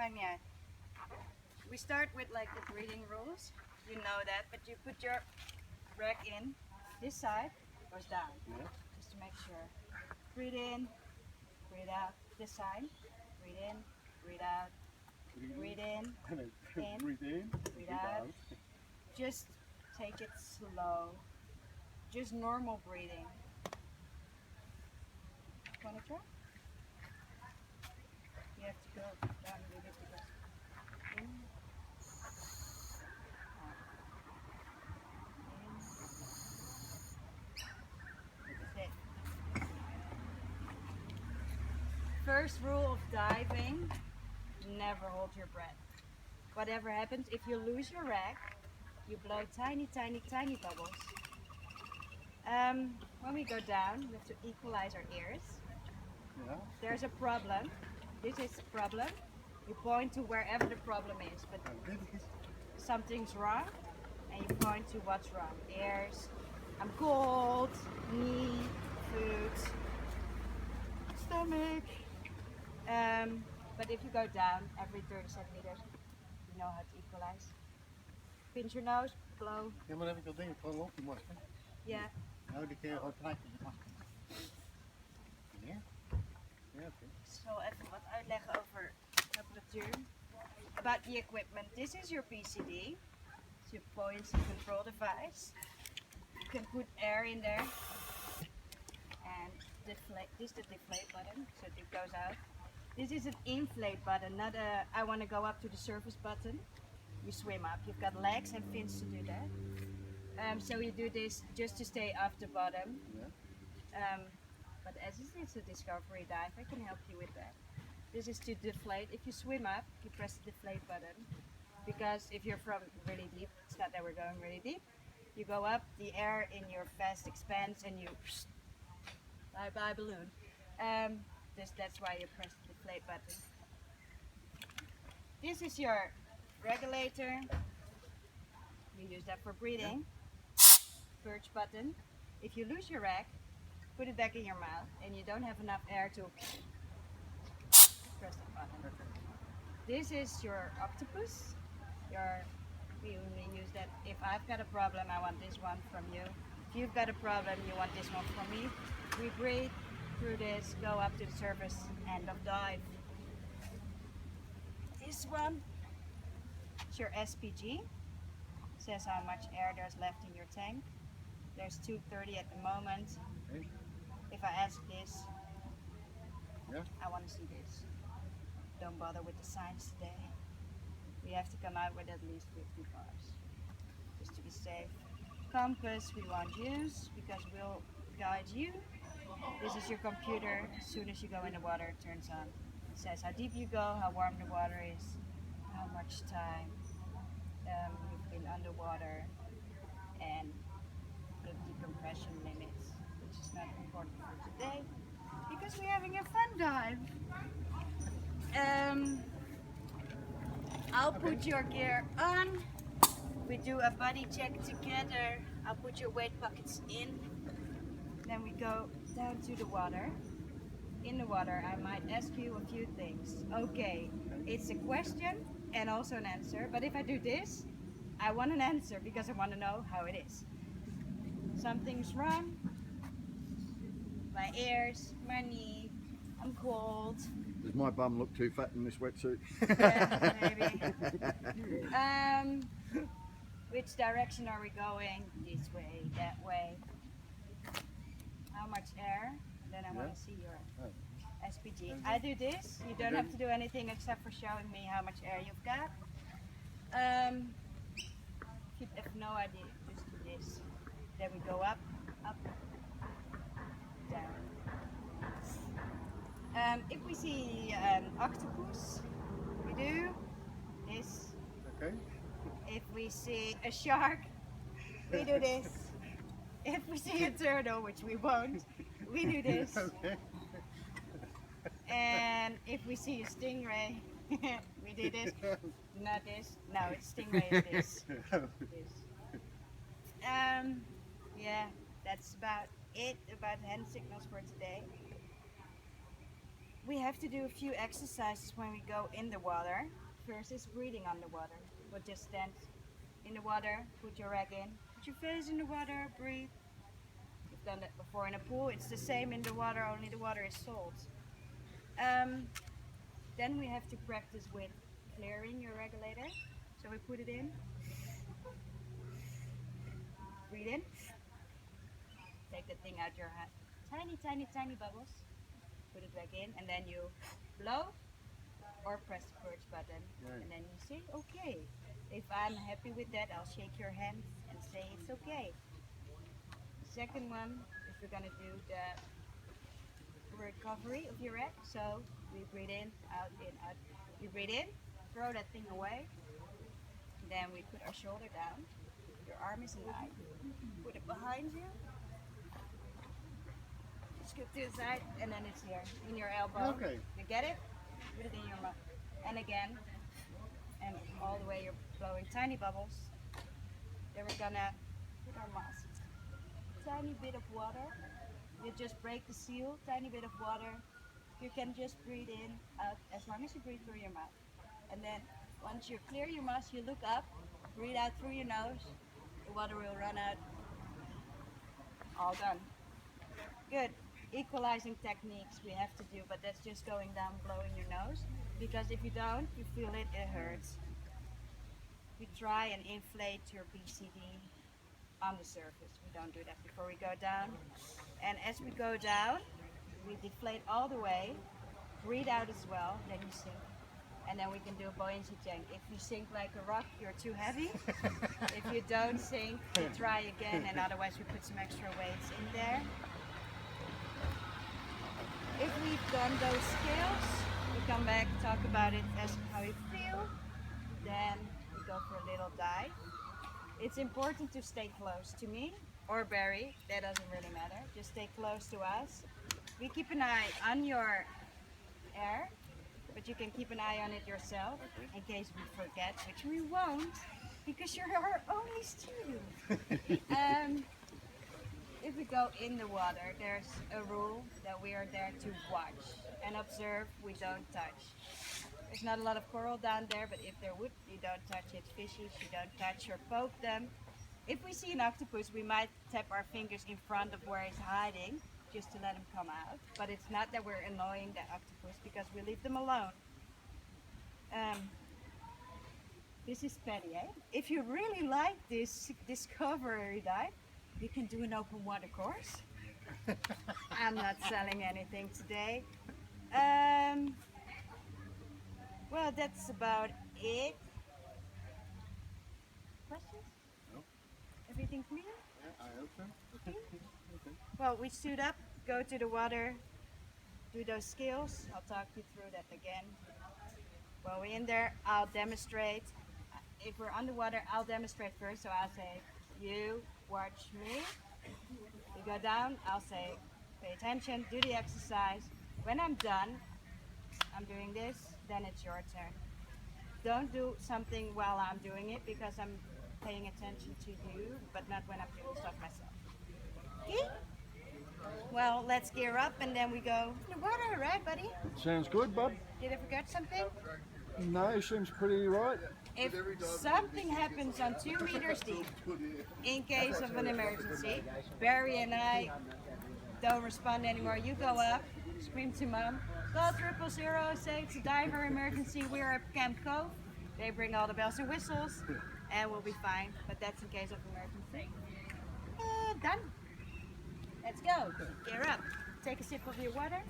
maakt niet uit. We start with like the breathing rules. You know that, but you put your rack in. This side goes down. Yeah. Just to make sure. Breathe in, breathe out. This side. Breathe in, breathe out. Breathe in, Breathe in, breathe out. Just take it slow. Just normal breathing. Wanna try? You have to go down a little bit because in, out, in. That's it. First rule of diving, never hold your breath. Whatever happens, if you lose your rack, you blow tiny, tiny, tiny bubbles. When we go down, we have to equalize our ears. Yeah. There's a problem. This is the problem. You point to wherever the problem is, but something's wrong, and you point to what's wrong. Ears, I'm cold, knee, foot, stomach. But if you go down every 30 centimeters, you know how to equalize. Pinch your nose, blow. Ja, maar dan heb ik dat ding gewoon op die masker. Yeah. Nou, die kun je gewoon gelijk op de masker. Ja? Ja, oké. Ik zal even wat uitleggen over temperatuur. About the equipment. This is your PCD. It's your buoyancy control device. You can put air in there. And deflate. This is the deflate button, so it goes out. This is an inflate button, not a I want to go up to the surface button. You swim up. You've got legs and fins to do that. So you do this just to stay off the bottom. Yeah. But as it's a discovery dive, I can help you with that. This is to deflate. If you swim up, you press the deflate button. Because if you're from really deep, it's not that we're going really deep. You go up, the air in your vest expands and you bye-bye balloon. That's why you press the deflate button. This is your regulator. You use that for breathing. Purge button. If you lose your rack, put it back in your mouth and you don't have enough air to press the button. This is your octopus. We only use that if I've got a problem, I want this one from you. If you've got a problem, you want this one from me. We breathe through this, go up to the surface, end of dive. This one is your SPG. Says how much air there's left in your tank. There's 230 at the moment. Okay. If I ask this, Yeah. I want to see this. Don't bother with the signs today. We have to come out with at least 50 bars, just to be safe. Compass we won't use because we'll guide you. This is your computer. As soon as you go in the water, it turns on. It says how deep you go, how warm the water is, how much time you've been underwater, and the decompression limits, which is not important for today because we're having a fun dive. I'll put your gear on. We do a body check together. I'll put your weight buckets in. Then we go down to the water. In the water, I might ask you a few things. Okay, it's a question and also an answer. But if I do this, I want an answer because I want to know how it is. Something's wrong. My ears, my knee, I'm cold. Does my bum look too fat in this wetsuit? Yeah, maybe. Which direction are we going? This way, that way. How much air? Then I want to see your SPG. I do this. You don't have to do anything except for showing me how much air you've got. If you have no idea, just do this. Then we go up, up, down. If we see an octopus, we do this. Okay. If we see a shark, we do this. If we see a turtle, which we won't, we do this. Okay. And if we see a stingray, we do this. Not this. No, it's stingray is this. This. Yeah, that's about it about hand signals for today. we have to do a few exercises when we go in the water. First is breathing underwater. We'll just stand in the water, put your rag in, put your face in the water, breathe. We've done that before in a pool. It's the same in the water, only the water is salt. Then we have to practice with clearing your regulator. So we put it in, breathe in, take the thing out your hand. Tiny, tiny, tiny bubbles. Put it back in, and then you blow or press the purge button. Right. And then you say, okay. If I'm happy with that, I'll shake your hand and say it's okay. Second one, if we're gonna do the recovery of your rag, so we breathe in, out, in, out. You breathe in, throw that thing away. Then we put our shoulder down. Your arm is in line. Put it behind you. Scoop to the side, and then it's here in your elbow. Okay. You get it? Put it in your mouth. And again, and all the way you're blowing tiny bubbles. Then we're gonna put our mask. Tiny bit of water. You just break the seal. Tiny bit of water. You can just breathe in, out, as long as you breathe through your mouth. And then once you clear your mask, you look up, breathe out through your nose. The water will run out. All done. Good. Equalizing techniques we have to do, but that's just going down, blowing your nose. Because if you don't, you feel it, it hurts. We try and inflate your BCD on the surface. We don't do that before we go down. And as we go down, we deflate all the way, breathe out as well, then you sink. And then we can do a buoyancy tank. If you sink like a rock, you're too heavy. If you don't sink, we try again, and otherwise we put some extra weights in there. If we've done those scales, we come back, talk about it as how you feel. Then we go for a little dive. It's important to stay close to me or Barry, that doesn't really matter. Just stay close to us. We keep an eye on your air, but you can keep an eye on it yourself in case we forget, which we won't because you're our only student. If we go in the water, there's a rule that we are there to watch and observe. We don't touch. There's not a lot of coral down there, but if there would, you don't touch it. Fishies, you don't touch or poke them. If we see an octopus, we might tap our fingers in front of where he's hiding just to let him come out. But it's not that we're annoying the octopus because we leave them alone. This is Patty, eh? If you really like this discovery dive, you can do an open water course. I'm not selling anything today. Well, that's about it. Questions? No. Everything clear? Yeah, I hope so. Okay. Okay. Well, we stood up, go to the water, do those skills. I'll talk you through that again. While we're in there, I'll demonstrate. If we're underwater, I'll demonstrate first. So I'll say, you watch me. You go down, I'll say, pay attention, do the exercise. When I'm done, I'm doing this, then it's your turn. Don't do something while I'm doing it because I'm paying attention to you, but not when I'm doing stuff myself. Okay? Well, let's gear up and then we go in the water, right, buddy? Sounds good, bud. Did I forget something? No, seems pretty right. If something happens on 2 meters deep, in case of an emergency, Barry and I don't respond anymore. You go up, scream to mom, call 000, say it's a diver emergency. We're at Camp Cove. They bring all the bells and whistles, and we'll be fine. But that's in case of emergency. Done. Let's go. Gear up. Take a sip of your water.